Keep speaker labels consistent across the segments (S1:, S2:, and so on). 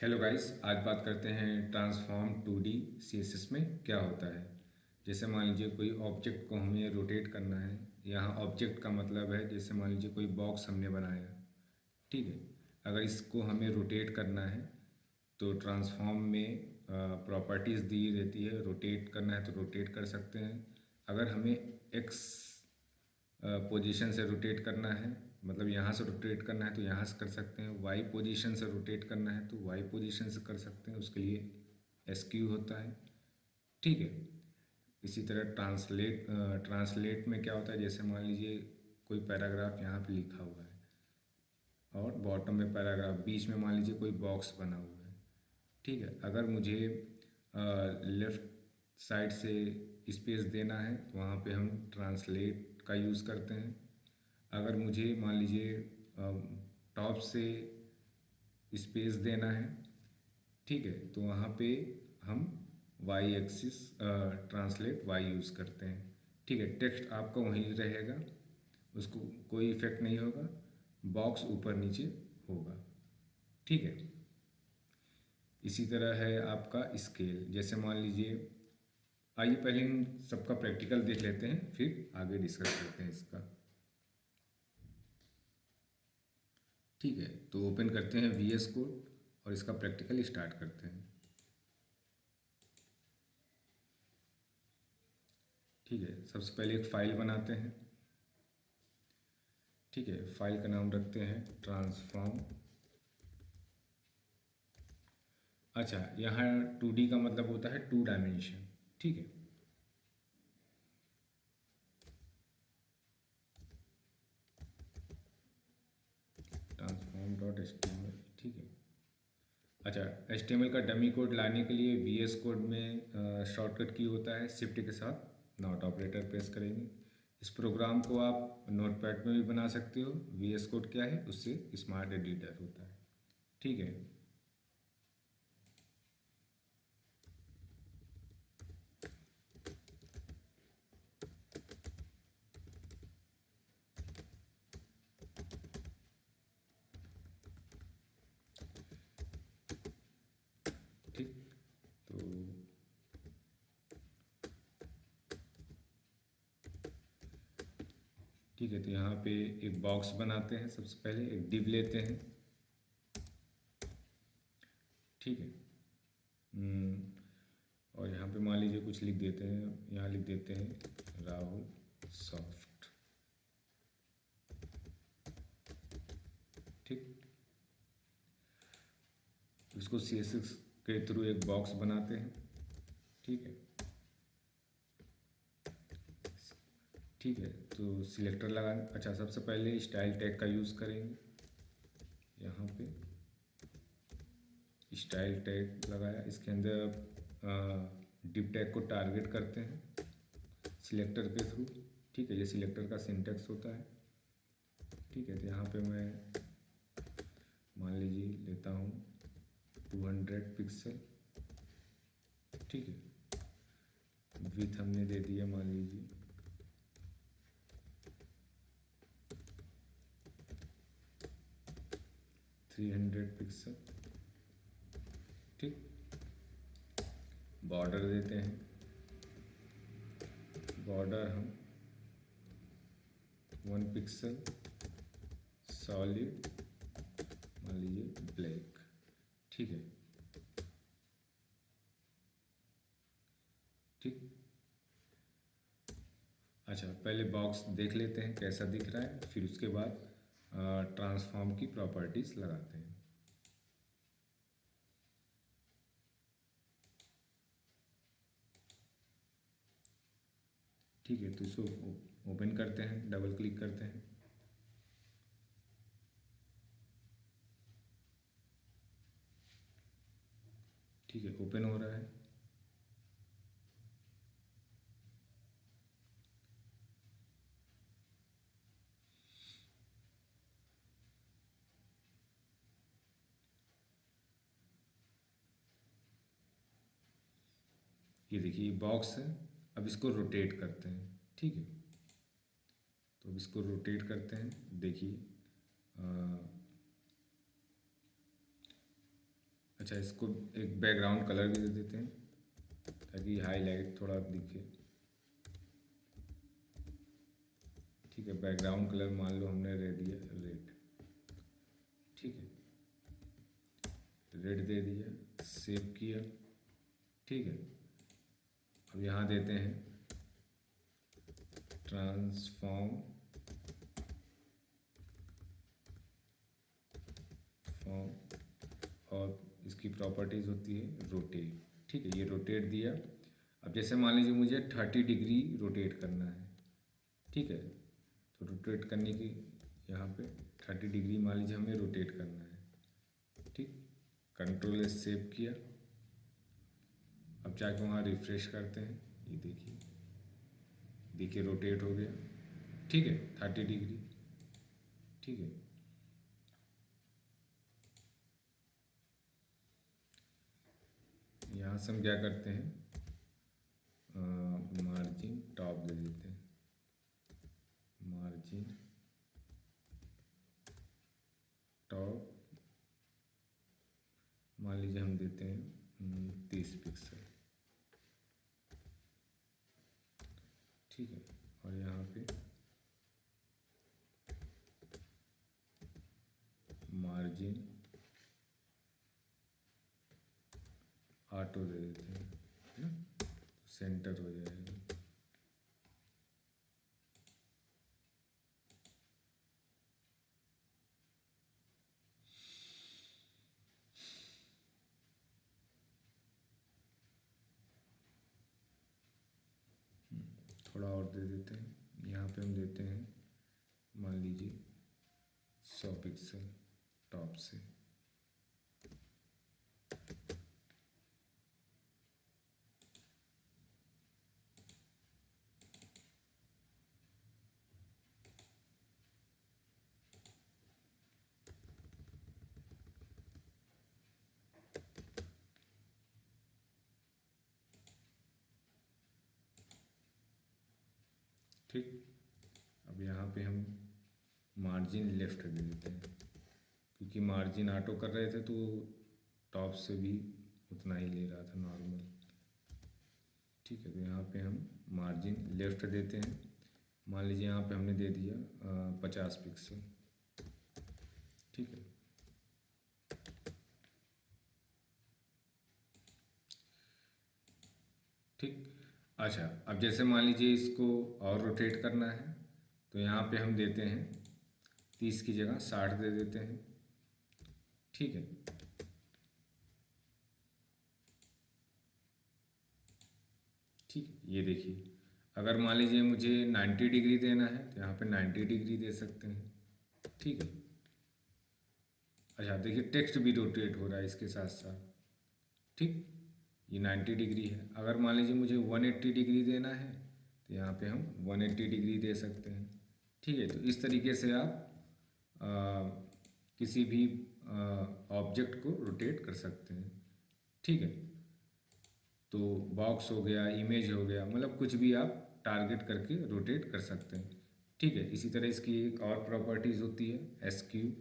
S1: Hello guys, आज बात करते हैं ट्रांसफॉर्म 2D सीएसएस में क्या होता है। जैसे मान लीजिए कोई ऑब्जेक्ट को हमें रोटेट करना है। यहाँ ऑब्जेक्ट का मतलब है, जैसे मान लीजिए कोई बॉक्स हमने बनाया, ठीक है। अगर इसको हमें रोटेट करना है तो ट्रांसफॉर्म में प्रॉपर्टीज़ दी रहती है। रोटेट करना है तो रोटेट कर सकते हैं। अगर हमें एक्स पोजीशन से रोटेट करना है, मतलब यहाँ से रोटेट करना है तो यहाँ से कर सकते हैं। वाई पोजीशन से रोटेट करना है तो वाई पोजीशन से कर सकते हैं, उसके लिए एस क्यू होता है, ठीक है। इसी तरह ट्रांसलेट में क्या होता है, जैसे मान लीजिए कोई पैराग्राफ यहाँ पे लिखा हुआ है और बॉटम में पैराग्राफ, बीच में मान लीजिए कोई बॉक्स बना हुआ है, ठीक है। अगर मुझे लेफ़्ट साइड से स्पेस देना है तो वहाँ पे हम ट्रांसलेट का यूज़ करते हैं। अगर मुझे मान लीजिए टॉप से स्पेस देना है, ठीक है, तो वहाँ पे हम Y axis translate Y use करते हैं, ठीक है। टेक्स्ट आपका वहीं रहेगा, उसको कोई इफेक्ट नहीं होगा, बॉक्स ऊपर नीचे होगा, ठीक है। इसी तरह है आपका स्केल। जैसे मान लीजिए, आइए पहले इन सबका प्रैक्टिकल देख लेते हैं, फिर आगे डिस्कस करते हैं इसका, ठीक है। तो ओपन करते हैं VS कोड और इसका प्रैक्टिकल स्टार्ट करते हैं, ठीक है। सबसे पहले एक फ़ाइल बनाते हैं, ठीक है। फाइल का नाम रखते हैं ट्रांसफॉर्म। अच्छा, यहाँ 2D का मतलब होता है 2 डायमेंशन, ठीक है। ट्रांसफॉर्म डॉट HTML, ठीक है। अच्छा, HTML का डमी कोड लाने के लिए VS कोड में शॉर्टकट की होता है शिफ्ट के साथ नॉट ऑपरेटर प्रेस करेंगे। इस प्रोग्राम को आप नोटपैड में भी बना सकते हो। VS कोड क्या है, उससे स्मार्ट एडिटर होता है, ठीक है। ठीक, तो ठीक है, तो यहाँ पे एक बॉक्स बनाते हैं। सबसे पहले एक डिव लेते हैं, ठीक है। और यहाँ पे मान लीजिए कुछ लिख देते हैं, यहाँ लिख देते हैं राहुल सॉफ्ट, ठीक। इसको CSS के थ्रू एक बॉक्स बनाते हैं, ठीक है, ठीक है। तो सिलेक्टर लगा, अच्छा, सबसे पहले स्टाइल टैग का यूज़ करेंगे। यहाँ पे स्टाइल टैग लगाया, इसके अंदर डिव टैग को टारगेट करते हैं सिलेक्टर के थ्रू, ठीक है। ये सिलेक्टर का सिंटेक्स होता है, ठीक है। तो यहाँ पे मैं मान लीजिए लेता हूँ 200 पिक्सल, ठीक है। विथ हमने दे दिया मान लीजिए 300 पिक्सल, ठीक। बॉर्डर देते हैं, बॉर्डर हम 1 पिक्सल सॉलिड मान लीजिए ब्लैक, ठीक है, ठीक। अच्छा, पहले बॉक्स देख लेते हैं कैसा दिख रहा है, फिर उसके बाद ट्रांसफॉर्म की प्रॉपर्टीज़ लगाते हैं, ठीक है। तो इसको ओपन करते हैं, डबल क्लिक करते हैं, ठीक है। ओपन हो रहा है, ये देखिए बॉक्स है। अब इसको रोटेट करते हैं, ठीक है। तो अब इसको रोटेट करते हैं, देखिए अच्छा, इसको एक बैकग्राउंड कलर भी दे देते हैं ताकि हाईलाइट थोड़ा दिखे। ठीक है, बैकग्राउंड कलर मान लो हमने दे दिया रेड। ठीक है, रेड दे दिया, सेव किया। ठीक है, अब यहाँ देते हैं ट्रांसफॉर्म फॉर्म, और इसकी प्रॉपर्टीज़ होती है रोटेट। ठीक है, ये रोटेट दिया। अब जैसे मान लीजिए मुझे 30 डिग्री रोटेट करना है। ठीक है, तो रोटेट करने की यहाँ पे 30 डिग्री मान लीजिए हमें रोटेट करना है। ठीक, कंट्रोल एस सेव किया। अब जाके वहाँ रिफ्रेश करते हैं, ये देखिए, देखिए रोटेट हो गया। ठीक है, 30 डिग्री। ठीक है, यहाँ से हम क्या करते हैं, मार्जिन टॉप दे देते हैं, मार्जिन टॉप मान लीजिए हम देते हैं 30 पिक्सल। ठीक है, और यहाँ पे मार्जिन ऑटो दे देते हैं, है ना, सेंटर हो जाएगा। थोड़ा और दे देते हैं, यहाँ पे हम देते हैं मान लीजिए 100 पिक्सल टॉप से। ठीक, अब यहाँ पे हम मार्जिन लेफ्ट दे देते हैं, क्योंकि मार्जिन ऑटो कर रहे थे तो टॉप से भी उतना ही ले रहा था नॉर्मल। ठीक है, तो यहाँ पे हम मार्जिन लेफ्ट देते हैं। मान लीजिए यहाँ पे हमने दे दिया 50 पिक्सल। ठीक है, ठीक। अच्छा, अब जैसे मान लीजिए इसको और रोटेट करना है, तो यहाँ पे हम देते हैं 30 की जगह 60 दे देते हैं। ठीक है, ठीक, ये देखिए, अगर मान लीजिए मुझे 90 डिग्री देना है तो यहाँ पे 90 डिग्री दे सकते हैं। ठीक है, अच्छा देखिए टेक्स्ट भी रोटेट हो रहा है इसके साथ साथ। ठीक, ये 90 डिग्री है। अगर मान लीजिए मुझे 180 डिग्री देना है तो यहाँ पे हम 180 डिग्री दे सकते हैं। ठीक है, तो इस तरीके से आप किसी भी ऑब्जेक्ट को रोटेट कर सकते हैं। ठीक है, तो बॉक्स हो गया, इमेज हो गया, मतलब कुछ भी आप टारगेट करके रोटेट कर सकते हैं। ठीक है, इसी तरह इसकी एक और प्रॉपर्टीज़ होती है एसक्यू।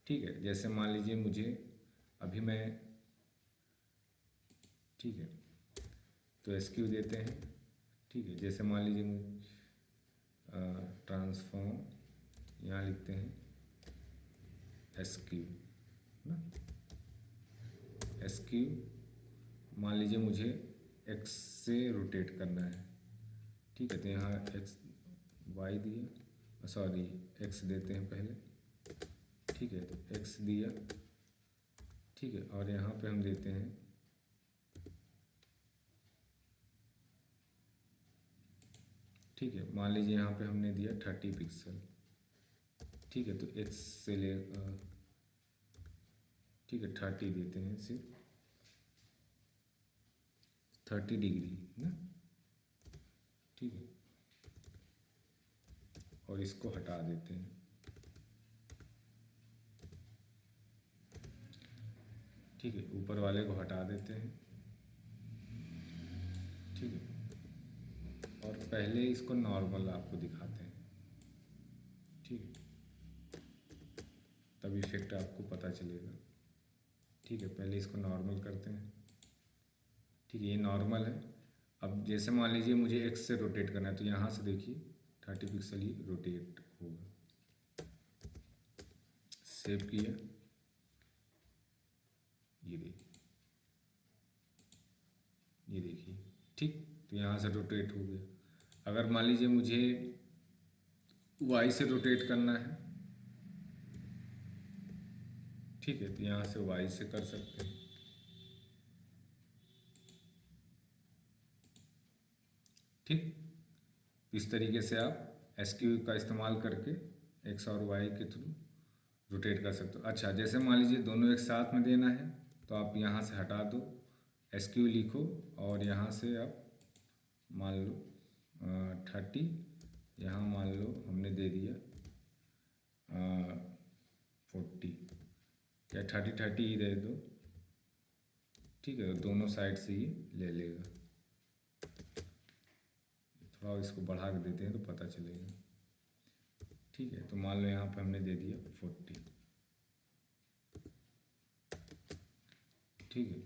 S1: ठीक है, जैसे मान लीजिए मुझे अभी मैं, ठीक है, तो एसक्यू देते हैं। ठीक है, जैसे मान लीजिए ट्रांसफॉर्म यहाँ लिखते हैं एसक्यू ना, एसक्यू मान लीजिए मुझे एक्स से रोटेट करना है। ठीक है, तो यहाँ एक्स वाई दिया, सॉरी एक्स देते हैं पहले। ठीक है, तो एक्स दिया। ठीक है, और यहाँ पे हम देते हैं ठीक है, मान लीजिए यहाँ पे हमने दिया 30 पिक्सल। ठीक है, तो एक्स से ले ठीक है 30 देते हैं, सिर्फ 30 डिग्री ना। ठीक है, और इसको हटा देते हैं। ठीक है, ऊपर वाले को हटा देते हैं। ठीक है, और पहले इसको नॉर्मल आपको दिखाते हैं। ठीक है, तब इफेक्ट आपको पता चलेगा। ठीक है, पहले इसको नॉर्मल करते हैं। ठीक है, ये नॉर्मल है। अब जैसे मान लीजिए मुझे एक्स से रोटेट करना है, तो यहाँ से देखिए 30 पिक्सल ही रोटेट होगा। सेव किया, ये देखिए, ये देखिए। ठीक, तो यहाँ से रोटेट हो गया। अगर मान लीजिए मुझे वाई से रोटेट करना है, ठीक है, तो यहाँ से वाई से कर सकते हैं। ठीक, इस तरीके से आप एसक्यू का इस्तेमाल करके एक्स और वाई के थ्रू रोटेट कर सकते हो। अच्छा, जैसे मान लीजिए दोनों एक साथ में देना है, तो आप यहाँ से हटा दो, एसक्यू लिखो और यहाँ से आप मान लो 30, यहाँ मान लो हमने दे दिया 40 या 30 ही दे दो। ठीक है, तो दोनों साइड से ये ले लेगा। थोड़ा इसको बढ़ा के देते हैं तो पता चलेगा। ठीक है, तो मान लो यहाँ पे हमने दे दिया 40। ठीक है,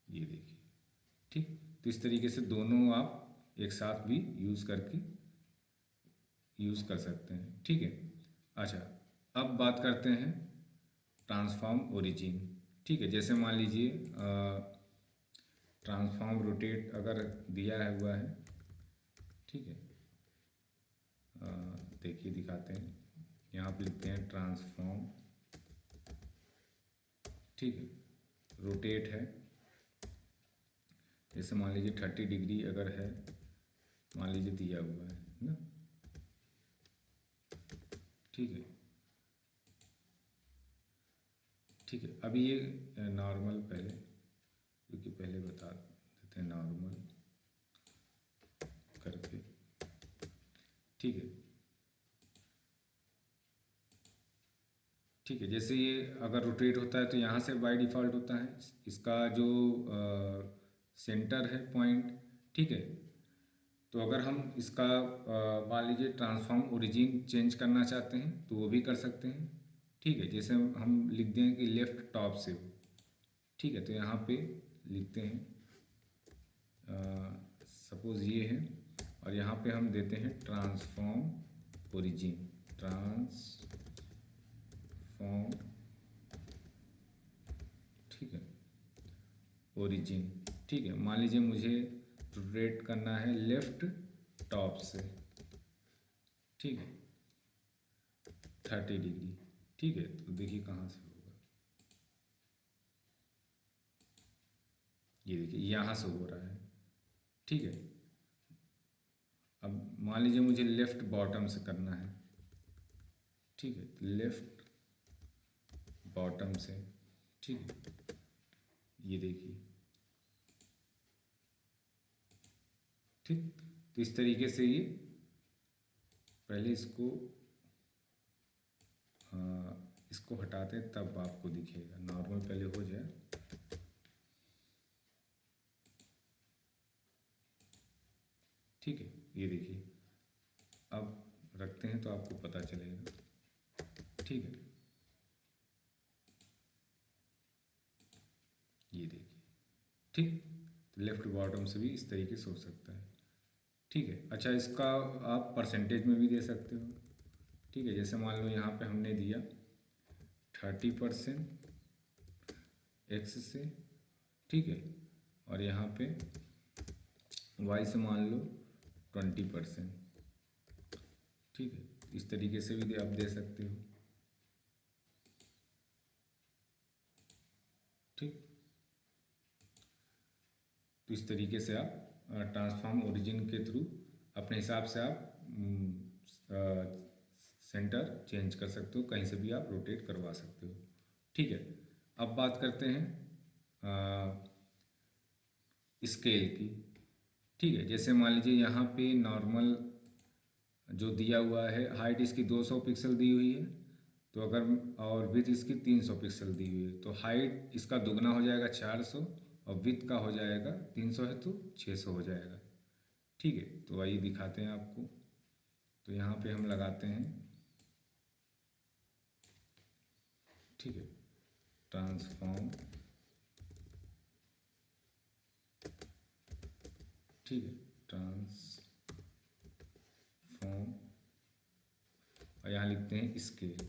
S1: ये देखिए। ठीक, तो इस तरीके से दोनों आप एक साथ भी यूज़ कर सकते हैं। ठीक है। अच्छा, अब बात करते हैं ट्रांसफॉर्म ओरिजिन। ठीक है, जैसे मान लीजिए ट्रांसफॉर्म रोटेट अगर दिया हुआ है, ठीक है, देखिए दिखाते हैं, यहाँ पे लिखते हैं ट्रांसफॉर्म। ठीक है, रोटेट है, जैसे मान लीजिए 30 डिग्री अगर है, मान लीजिए दिया हुआ है ना। ठीक है, ठीक है। अभी ये नॉर्मल पहले, क्योंकि पहले बता देते हैं नॉर्मल करके। ठीक है, ठीक है। जैसे ये अगर रोटेट होता है तो यहाँ से बाय डिफ़ॉल्ट होता है इसका जो सेंटर है पॉइंट। ठीक है, तो अगर हम इसका मान लीजिए ट्रांसफॉर्म ओरिजिन चेंज करना चाहते हैं तो वो भी कर सकते हैं। ठीक है, जैसे हम लिख दें कि लेफ़्ट टॉप से हो। ठीक है, तो यहाँ पे लिखते हैं सपोज़ ये है, और यहाँ पे हम देते हैं ट्रांसफॉर्म ओरिजिन, ट्रांसफॉर्म, ठीक है, ओरिजिन। ठीक है, मान लीजिए मुझे रोटेट करना है लेफ़्ट टॉप से। ठीक है, 30 डिग्री। ठीक है, तो देखिए कहाँ से होगा, ये देखिए यहाँ से हो रहा है। ठीक है, अब मान लीजिए मुझे लेफ़्ट बॉटम से करना है। ठीक है, लेफ़्ट बॉटम से। ठीक है, ये देखिए। ठीक, तो इस तरीके से ये पहले इसको हटाते हैं तब आपको दिखेगा। नॉर्मल पहले हो जाए। ठीक है, ये देखिए, अब रखते हैं तो आपको पता चलेगा। ठीक है, ये देखिए। ठीक, तो लेफ़्ट बॉटम से भी इस तरीके से हो सकता है। ठीक है। अच्छा, इसका आप परसेंटेज में भी दे सकते हो। ठीक है, जैसे मान लो यहाँ पे हमने दिया 30% एक्स से। ठीक है, और यहाँ पे वाई से मान लो 20%। ठीक है, इस तरीके से भी आप दे सकते हो। ठीक, तो इस तरीके से आप ट्रांसफॉर्म ओरिजिन के थ्रू अपने हिसाब से आप सेंटर चेंज कर सकते हो, कहीं से भी आप रोटेट करवा सकते हो। ठीक है, अब बात करते हैं स्केल की। ठीक है, जैसे मान लीजिए यहाँ पे नॉर्मल जो दिया हुआ है, हाइट इसकी 200 पिक्सल दी हुई है, तो अगर और विथ इसकी 300 पिक्सल दी हुई है, तो हाइट इसका दुगना हो जाएगा 400, और विथ का हो जाएगा 300 है तो 600 हो जाएगा। ठीक है, तो आइए दिखाते हैं आपको। तो यहाँ पे हम लगाते हैं ठीक है, ट्रांसफॉर्म, ठीक है, ट्रांसफॉर्म, और यहाँ लिखते हैं स्केल।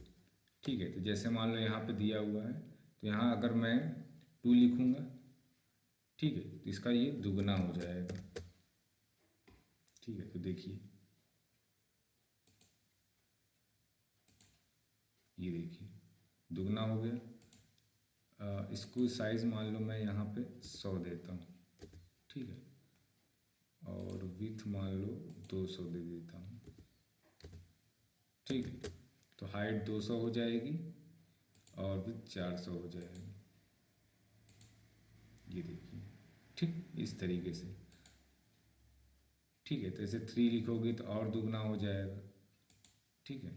S1: ठीक है, तो जैसे मान लो यहाँ पे दिया हुआ है, तो यहाँ अगर मैं 2 लिखूँगा, ठीक है, तो इसका ये दुगना हो जाएगा। ठीक है, तो देखिए, ये देखिए दुगना हो गया। इसको साइज़ मान लो मैं यहाँ पे 100 देता हूँ, ठीक है, और विथ मान लो 200 दे देता हूँ, ठीक है, तो हाइट 200 हो जाएगी और विथ 400 हो जाएगी। ये देखिए, ठीक, इस तरीके से। ठीक है, तो ऐसे 3 लिखोगे तो और दुगना हो जाएगा। ठीक है,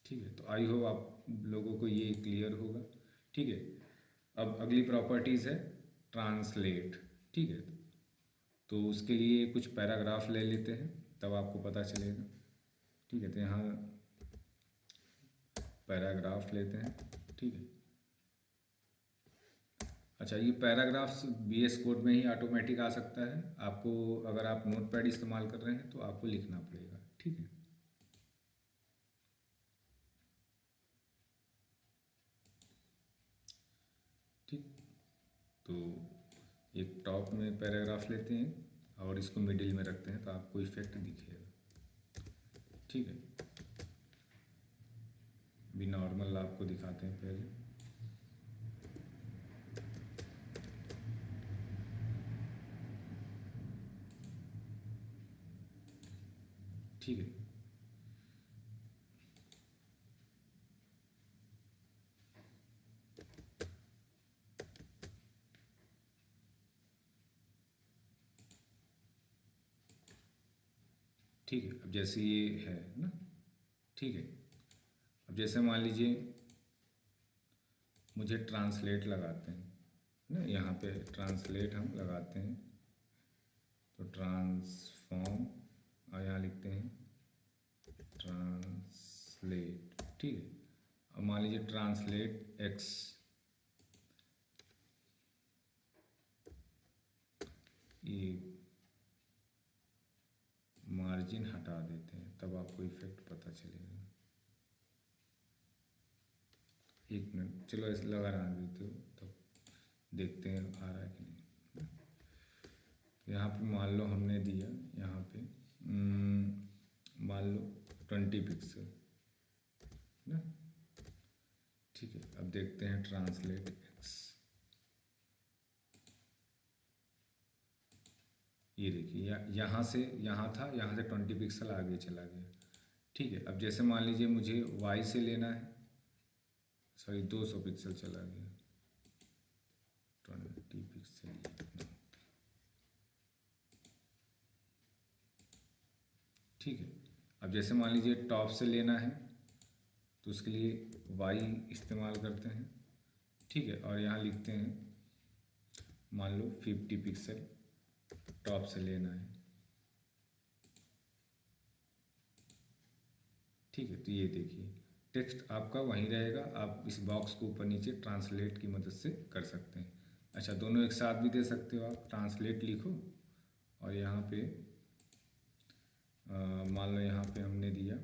S1: ठीक है, तो आई होप आप लोगों को ये क्लियर होगा। ठीक है, अब अगली प्रॉपर्टीज़ है ट्रांसलेट। ठीक है, तो उसके लिए कुछ पैराग्राफ ले लेते हैं, तब आपको पता चलेगा। ठीक है, तो यहाँ पैराग्राफ लेते हैं। ठीक है, अच्छा, ये पैराग्राफ्स बीएस कोड में ही ऑटोमेटिक आ सकता है, आपको अगर आप नोटपैड इस्तेमाल कर रहे हैं तो आपको लिखना पड़ेगा। ठीक है, ठीक, तो एक टॉप में पैराग्राफ लेते हैं और इसको मिडिल में रखते हैं तो आपको इफेक्ट दिखेगा। ठीक है, भी नॉर्मल आपको दिखाते हैं पहले। ठीक है, ठीक है, अब जैसे ये है ना, ठीक है, अब जैसे मान लीजिए मुझे ट्रांसलेट लगाते हैं ना, यहाँ पे ट्रांसलेट हम लगाते हैं, तो ट्रांसफॉर्म, और यहाँ लिखते हैं ट्रांसलेट। ठीक है, अब मान लीजिए ट्रांसलेट एक्स, ये मार्जिन हटा देते हैं, तब आपको इफेक्ट पता चलेगा। एक मिनट, चलो ऐसे लगा रहा देते हो तब देखते हैं आ रहा है कि नहीं। यहाँ पे मान लो हमने दिया, यहाँ पे मान लो 20 पिक्सल ना। ठीक है, अब देखते हैं ट्रांसलेट एक्स। ये देखिए, यहाँ से यहाँ था, यहाँ से 20 पिक्सल आगे चला गया। ठीक है, अब जैसे मान लीजिए मुझे वाई से लेना है, सॉरी 200 पिक्सल चला गया, 20 पिक्सल। ठीक है, अब जैसे मान लीजिए टॉप से लेना है तो उसके लिए वाई इस्तेमाल करते हैं। ठीक है, और यहाँ लिखते हैं मान लो 50 पिक्सल टॉप से लेना है। ठीक है, तो ये देखिए टेक्स्ट आपका वहीं रहेगा, आप इस बॉक्स को ऊपर नीचे ट्रांसलेट की मदद से कर सकते हैं। अच्छा, दोनों एक साथ भी दे सकते हो, आप ट्रांसलेट लिखो और यहाँ पे मान लो यहाँ पे हमने दिया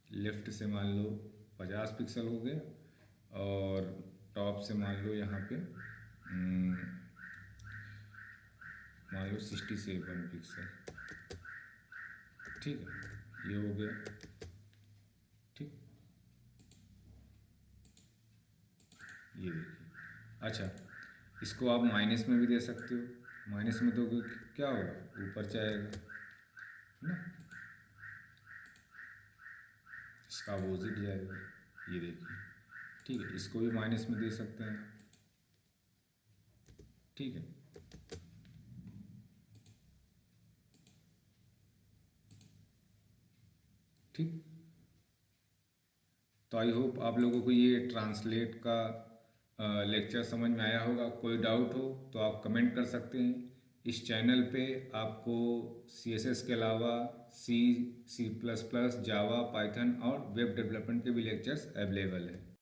S1: लेफ़्ट से मान लो 50 पिक्सल हो गया और टॉप से मान लो यहाँ पे मान लो 67 पिक्सल। ठीक है, ये हो गया। ठीक, ये देखिए, अच्छा, इसको आप माइनस में भी दे सकते हो, माइनस में दोगे क्या होगा, ऊपर जाएगा ना, इसका अपोजिट जाएगा। ये देखिए, ठीक है, इसको भी माइनस में दे सकते हैं। ठीक है, ठीक, तो आई होप आप लोगों को ये ट्रांसलेट का लेक्चर समझ में आया होगा। कोई डाउट हो तो आप कमेंट कर सकते हैं, इस चैनल पे आपको CSS के अलावा C++, जावा, पाइथन और वेब डेवलपमेंट के भी लेक्चर्स अवेलेबल हैं।